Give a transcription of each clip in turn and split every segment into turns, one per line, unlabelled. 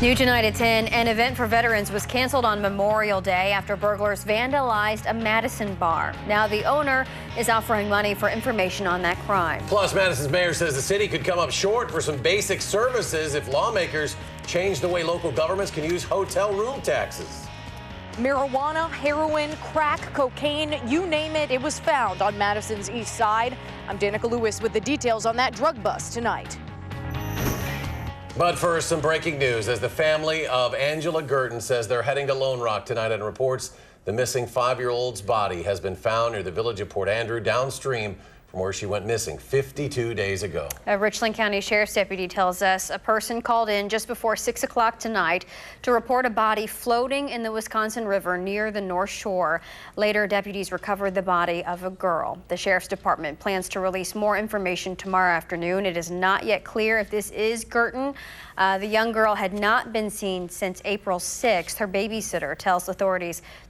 New tonight at 10, an event for veterans was canceled on Memorial Day after burglars vandalized a Madison bar. Now the owner is offering money for information on that crime.
Plus, Madison's mayor says the city could come up short for some basic services if lawmakers change the way local governments can use hotel room taxes.
Marijuana, heroin, crack, cocaine, you name it, it was found on Madison's east side. I'm Danica Lewis with the details on that drug bust tonight.
But first, some breaking news as the family of Angela Girton says they're heading to Lone Rock tonight and reports the missing 5-year-old's body has been found near the village of Port Andrew downstream from where she went missing 52 days ago.
A Richland County Sheriff's deputy tells us a person called in just before 6 o'clock tonight to report a body floating in the Wisconsin River near the North Shore. Later, deputies recovered the body of a girl. The Sheriff's Department plans to release more information tomorrow afternoon. It is not yet clear if this is Girton. The young girl had not been seen since April 6th. Her babysitter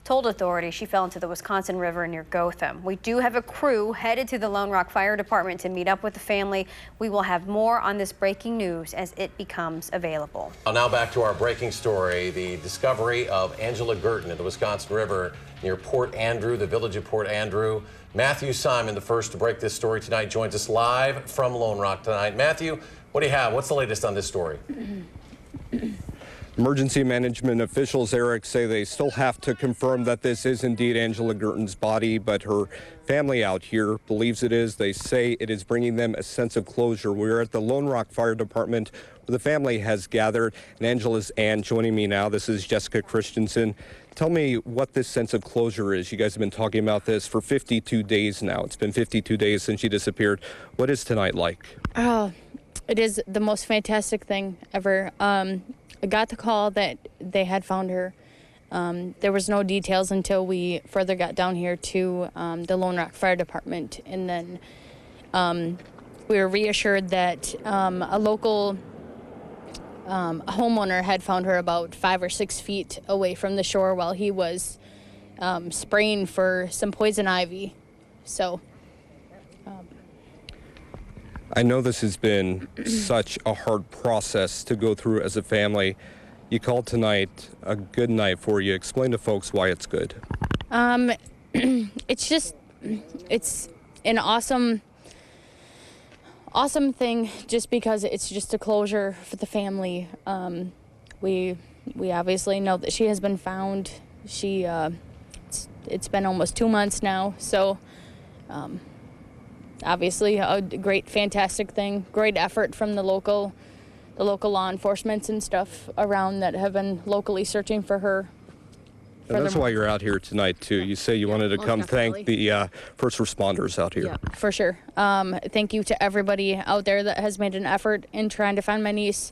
told authorities she fell into the Wisconsin River near Gotham. We do have a crew headed to the Lone Rock Fire Department to meet up with the family. We will have more on this breaking news as it becomes available.
Now back to our breaking story, the discovery of Angela Girton in the Wisconsin River near Port Andrew, the village of Port Andrew. Matthew Simon, the first to break this story tonight, joins us live from Lone Rock tonight. Matthew, what do you have? What's the latest on this story?
Emergency management officials, Eric, say they still have to confirm that this is indeed Angela Girton's body, but her family out here believes it is. They say it is bringing them a sense of closure. We're at the Lone Rock Fire Department where the family has gathered, and Angela's aunt joining me now. This is Jessica Christensen. Tell me what this sense of closure is. You guys have been talking about this for 52 days now. It's been 52 days since she disappeared. What is tonight like?
Oh, it is the most fantastic thing ever. I got the call that they had found her. There was no details until we further got down here to the Lone Rock Fire Department. And then we were reassured that a local homeowner had found her about 5 or 6 feet away from the shore while he was spraying for some poison ivy. So
I know this has been such a hard process to go through as a family. You called tonight a good night for you. Explain to folks why it's good.
It's an awesome thing just because it's just a closure for the family. We obviously know that she has been found. It's been almost 2 months now, so obviously a great, fantastic thing. Great effort from the local law enforcement and stuff around that have been locally searching for her.
And that's why you're out here tonight, too. You say you wanted to come thank the first responders out here.
Yeah, for sure. Thank you to everybody out there that has made an effort in trying to find my niece.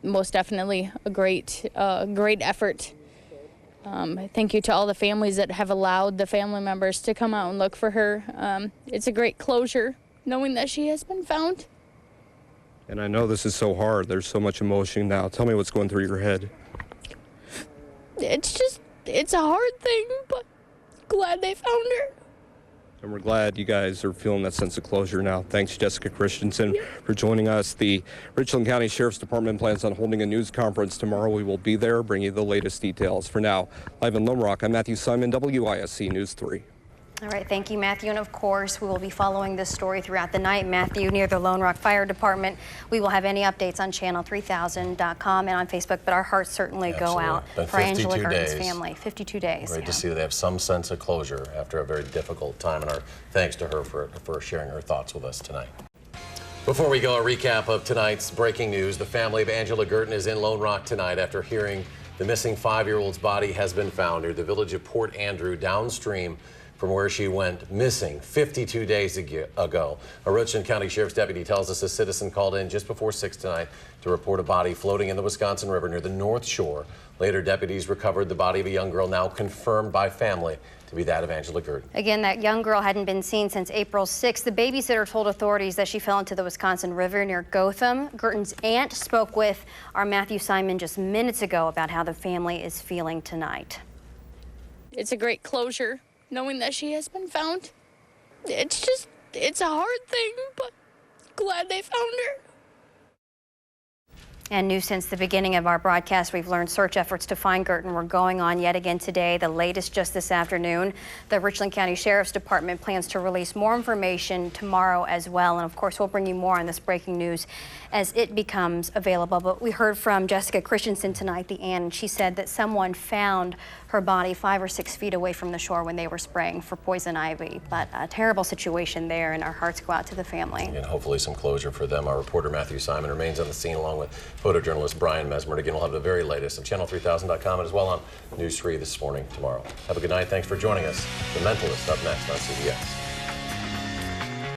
Most definitely a great effort. Thank you to all the families that have allowed the family members to come out and look for her. It's a great closure knowing that she has been found.
And I know this is so hard. There's so much emotion now. Tell me what's going through your head.
It's a hard thing, but glad they found her.
And we're glad you guys are feeling that sense of closure now. Thanks, Jessica Christensen, for joining us. The Richland County Sheriff's Department plans on holding a news conference tomorrow. We will be there, bringing you the latest details. For now, live in Lone Rock, I'm Matthew Simon, WISC News 3.
All right, thank you, Matthew. And of course, we will be following this story throughout the night. Matthew, near the Lone Rock Fire Department. We will have any updates on channel3000.com and on Facebook, but our hearts certainly go out for Angela Girton's family. 52 days.
Great to see that they have some sense of closure after a very difficult time, and our thanks to her for sharing her thoughts with us tonight. Before we go, a recap of tonight's breaking news. The family of Angela Girton is in Lone Rock tonight after hearing the missing 5-year-old's body has been found near the village of Port Andrew downstream from where she went missing 52 days ago. A Richland County Sheriff's deputy tells us a citizen called in just before 6 tonight to report a body floating in the Wisconsin River near the North Shore. Later, deputies recovered the body of a young girl, now confirmed by family to be that of Angela Girton.
Again, that young girl hadn't been seen since April 6th. The babysitter told authorities that she fell into the Wisconsin River near Gotham. Girton's aunt spoke with our Matthew Simon just minutes ago about how the family is feeling tonight.
It's a great closure knowing that she has been found. It's a hard thing, but glad they found her.
And news since the beginning of our broadcast, we've learned search efforts to find Girton were going on yet again today, the latest just this afternoon. The Richland County Sheriff's Department plans to release more information tomorrow as well. And of course, we'll bring you more on this breaking news as it becomes available. But we heard from Jessica Christensen tonight, the aunt, and she said that someone found her body 5 or 6 feet away from the shore when they were spraying for poison ivy. But a terrible situation there, and our hearts go out to the family.
And hopefully some closure for them. Our reporter Matthew Simon remains on the scene along with photojournalist Brian Mesmer. Again, we'll have the very latest on channel3000.com and as well on News 3 this morning, tomorrow. Have a good night. Thanks for joining us. The Mentalist up next on CBS.